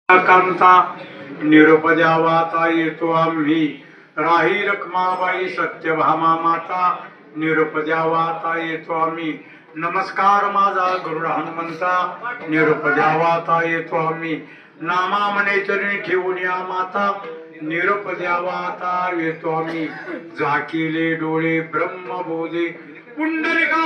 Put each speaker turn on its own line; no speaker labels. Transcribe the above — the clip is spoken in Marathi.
कांता निरोप द्यावाता येतो आम्ही राही रखमाबाई सत्यभामा माता निरोप द्यावाता येतो आम्ही नमस्कार माझा गरुड हनुमंता निरोप द्यावाता येतो आम्ही नामा म्हणे चरणी ठेवून या माता निरोप द्यावाता येतो आम्ही झाकिले डोळे ब्रह्मबोधे पुंडलिका